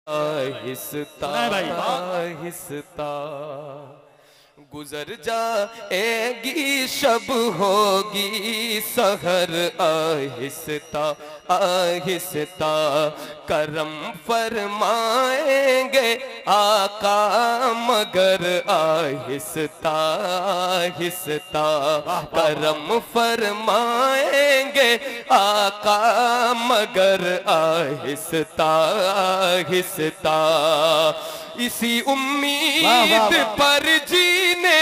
आहिस्ता आहिस्ता गुजर जाएगी शब होगी सहर आहिस्ता आहिस्ता करम फरमाएंगे आका मगर आहिस्ता आहिस्ता करम फरमाएंगे आका मगर आहिस्ता आहिस्ता इसी उम्मीद पर जीने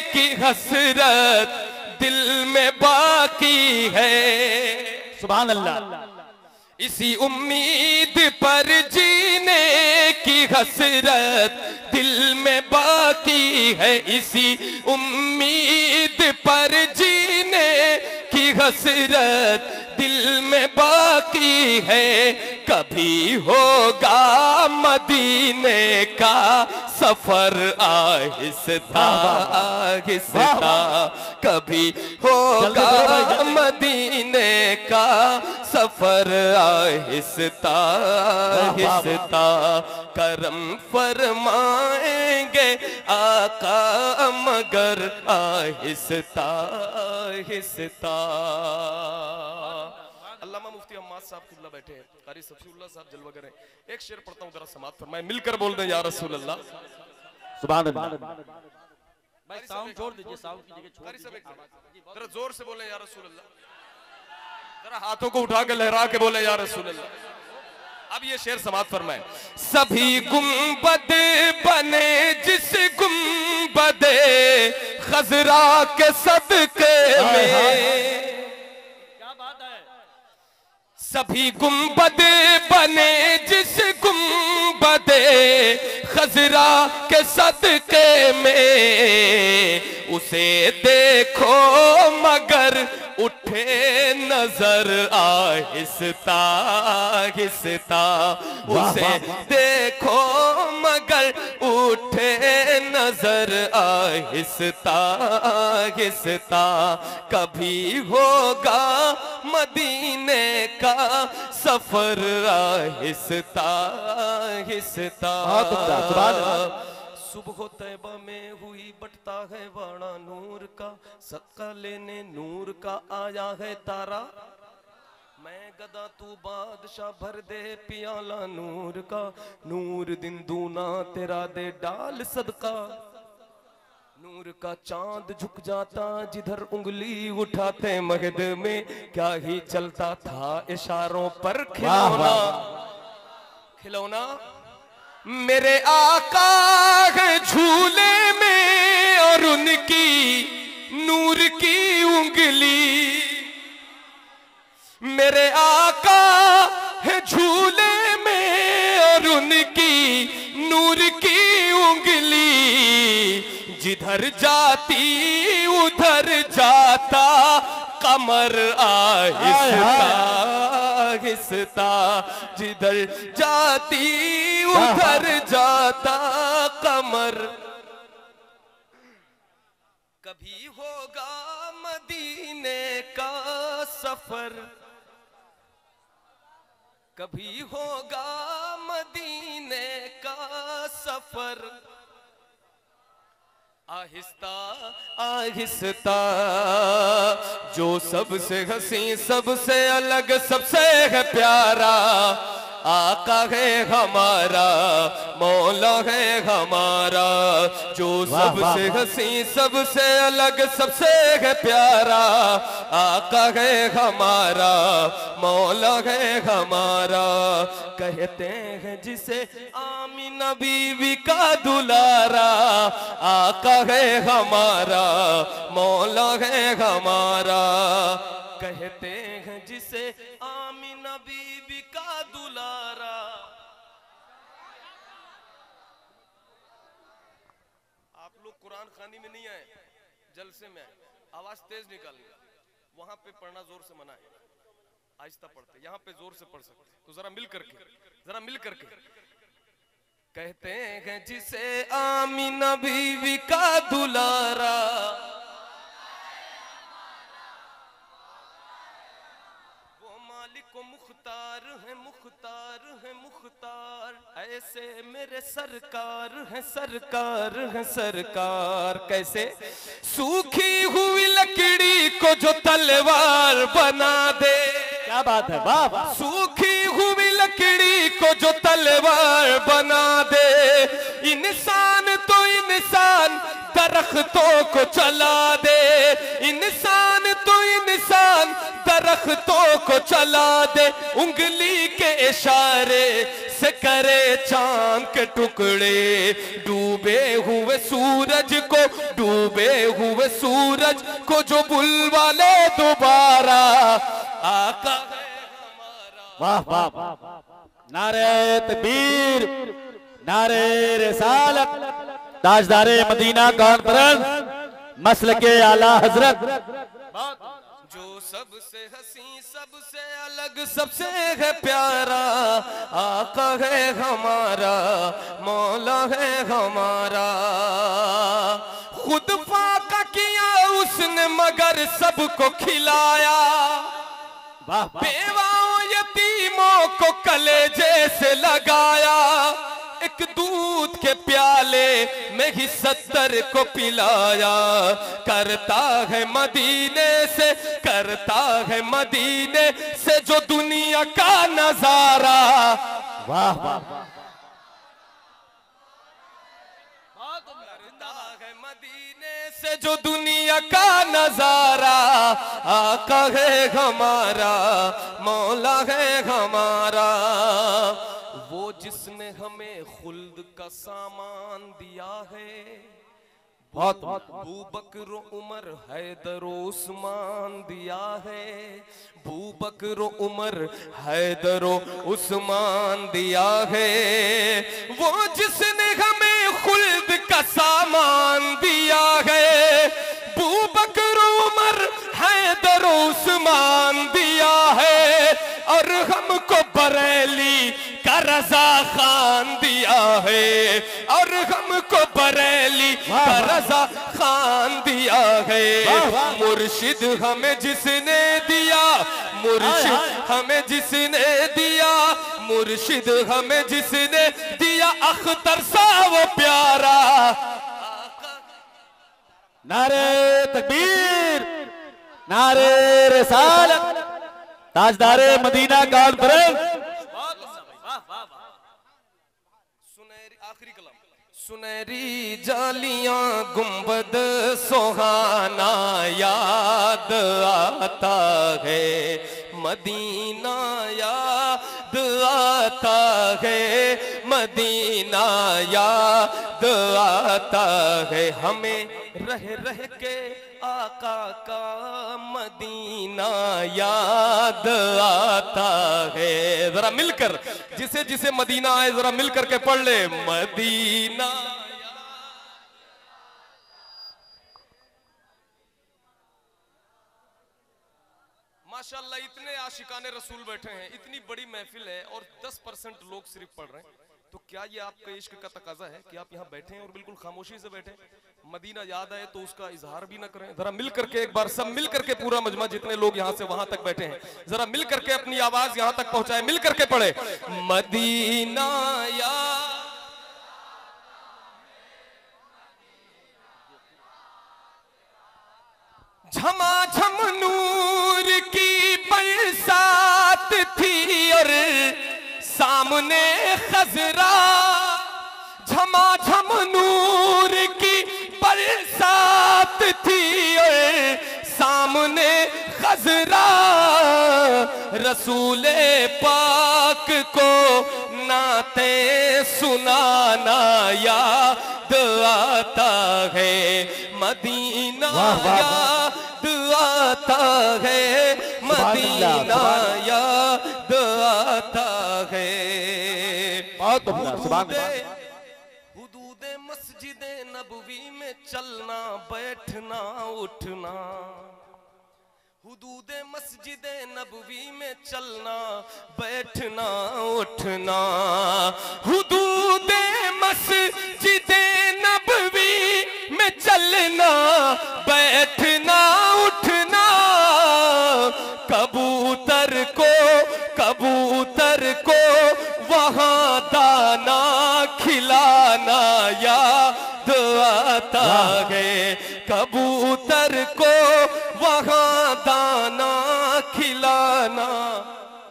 की हसरत दिल में बाकी है। सुभान अल्लाह। इसी उम्मीद पर जीने की हसरत दिल में बाकी है। इसी उम्मीद पर जीने की हसरत दिल में बाकी है। कभी होगा मदीने का सफर आहिस्ता आहिस्ता कभी होगा मदीने का सफर आहिस्ता आहिस्ता करम फरमाएंगे आका मगर आहिस्ता आहिस्ता। अल्लामा मुफ्ती अम्माद साहब किबला बैठे हैं, कारी सफीउल्लाह साहब जलवा करें। एक शेर पढ़ता हूँ जरा समाअत फरमाएं, मिलकर बोल दें या रसूल अल्लाह। सुभान अल्लाह। भाई साउंड छोड़ दीजिए, साउंड की जगह छोड़ दीजिए, जरा जोर से बोले या रसूल अल्लाह, जरा हाथों को उठा के लहरा के बोले या रसूल अल्लाह। अब ये शेर समाअत फरमाएं। सभी गुंबद बने जिस गुंबदे खजरा के सदके में, सभी गुंबद बने जिस गुंबदे खजरा के सदके में, उसे देखो मगर उठे नजर आहिस्ता आहिस्ता, उसे देखो मगर उठे नजर आहिस्ता आहिस्ता। कभी होगा मदीने का सफर आहिस्ता आहिस्ता। सुबह तैबा में हुई बटता है वाणा नूर का, सदका लेने नूर का आया है तारा। मैं गदा तू बादशाह भर दे पियाला नूर का, नूर दिन दूना तेरा दे डाल सदका। नूर का चांद झुक जाता जिधर उंगली उठाते महद में, क्या ही चलता था इशारों पर खिलौना खिलौना। मेरे आका है झूले में और उनकी नूर की उंगली, मेरे आका है झूले में और उनकी नूर की उंगली। जिधर जाती उधर जाता कमर आहिस्ता आहिस्ता, जिधर जाती उधर जाता कमर। कभी होगा मदीने का सफर, कभी होगा मदीने का सफर आहिस्ता आहिस्ता। जो सबसे हसी सबसे अलग सबसे है प्यारा आका है हमारा, मौला है हमारा। जो सबसे हसी सबसे अलग सबसे है प्यारा आका है हमारा, मौला है हमारा। कहते हैं जिसे आमीना बीवी का दुलारा, आका है हमारा, मौला है हमारा। कहते हैं जिसे आमीना बीवी का दुलारा। आप लोग कुरान खानी में नहीं आए, जलसे में आए, आवाज तेज निकालिए। वहां पे पढ़ना जोर से मना है, आहिस्ता पढ़ते, यहाँ पे जोर से पढ़ सकते। तो जरा मिल करके, जरा मिल करके। कहते हैं जिसे आमीना बीवी का दुलारा, वो मालिक मुख्तार है मुख्तार है मुख्तार। ऐसे मेरे सरकार है, सरकार है सरकार। कैसे? सूखी हुई लकड़ी को जो तलवार बना दे। क्या बात है, वाह वाह। सूखी हुई लकड़ी को जो तलवार बना दे, इंसान तो इंसान दरख्तों को चला दे, इंसान तो इंसान दरख्तों को चला दे, उंगली के इशारे से करे चांद के टुकड़े, डूबे हुए सूरज को, डूबे हुए सूरज को जो बुलवा ले दोबारा, आका है हमारा। वाह वाह वाह। नारे तकबीर, नारे रिसालत, ताजदारे मदीना कॉन्फ्रेंस मसलके आला हजरत। जो सबसे हसी, सबसे अलग, सबसे है प्यारा, आका है हमारा, मौला है हमारा। खुद फाका किया उसने मगर सबको खिलाया, बेवाओं यतीमों को कलेजे से लगाया, एक दूध के प्याले में ही 70 को पिलाया। करता है मदीने से, करता है मदीने से जो दुनिया का नजारा। वाह वाह। करता है मदीने से जो दुनिया का नजारा, आका है हमारा, मौला है हमारा। वो जिसने हमें खुल्द का सामान दिया है, बहुत अबू बकर उमर हैदर उस्मान दिया है, अबू बकर उमर हैदर उस्मान दिया है। वो जिसने हमें खुल्द का सामान दिया है, अबू बकर उमर हैदर उस्मान दिया है, और हमको बरेली का रजा खान दिया है, और हमको बरेली का रजा खान दिया है। मुर्शिद हमें जिसने दिया, मुर्शिद हमें जिसने दिया, मुर्शिद हमें जिसने दिया, अख्तर सा वो प्यारा। नारे तकबीर, नारे रिसालत, ताजदारे मदीना कॉन्फ्रेंस। सुनहरी, आखिरी कलाम। सुनहरी जालियां गुंबद सुहाना याद आता है, मदीना याद आता है, मदीना याद आता है। हमें रह रह के आका का मदीना याद आता है। जरा मिलकर, जिसे जिसे मदीना आए जरा मिलकर के पढ़ ले, मदीना। माशाल्लाह इतने आशिकाने रसूल बैठे हैं, इतनी बड़ी महफिल है और 10% लोग सिर्फ पढ़ रहे हैं। तो क्या ये आपके इश्क का तकाजा है कि आप यहाँ बैठे हैं और बिल्कुल खामोशी से बैठे? मदीना याद आए तो उसका इजहार भी ना करें? जरा मिल करके एक बार सब मिल करके, पूरा मजमा जितने लोग यहाँ से वहां तक बैठे हैं, जरा मिल करके अपनी आवाज यहाँ तक पहुंचाए, मिल करके पढ़े, मदीना याद। झमाझम नूर की बरसात थी और सामने खजरा, झमाझम नूर की बरसात थी और सामने खजरा। रसूले पाक को नाते सुनाना याद आता है, मदीना याद आता है, मदीना याद आता है। हुदूदे मस्जिदे नबवी में चलना बैठना उठना, हुदूदे मस्जिदे नबवी में चलना बैठना उठना, हुदूदे मस्जिदे नबवी में चलना बैठना उठना। कबूतर को वहाँ खिलाना याद आता है, कबूतर को वहां दाना खिलाना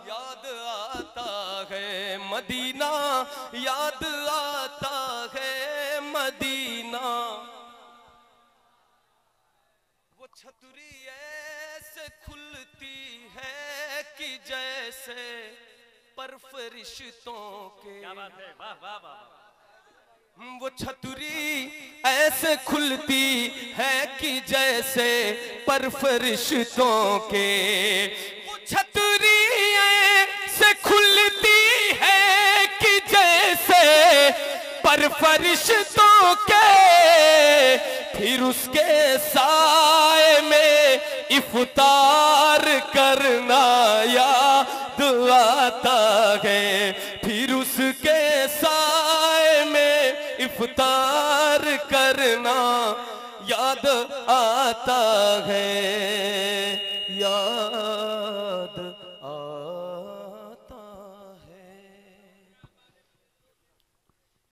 याद आता है, मदीना याद आता है, मदीना। वो छतरी ऐसे खुलती है कि जैसे पर फरिश्तों के, क्या बात है, वाह वाह वाह। वो छतरी ऐसे खुलती है कि जैसे पर फरिश्तों के, वो छतरी ऐसे खुलती है कि जैसे पर फरिश्तों के, फिर उसके साए में इफ्तार करना याद आता है, फिर उसके साए में इफ्तार करना याद आता है।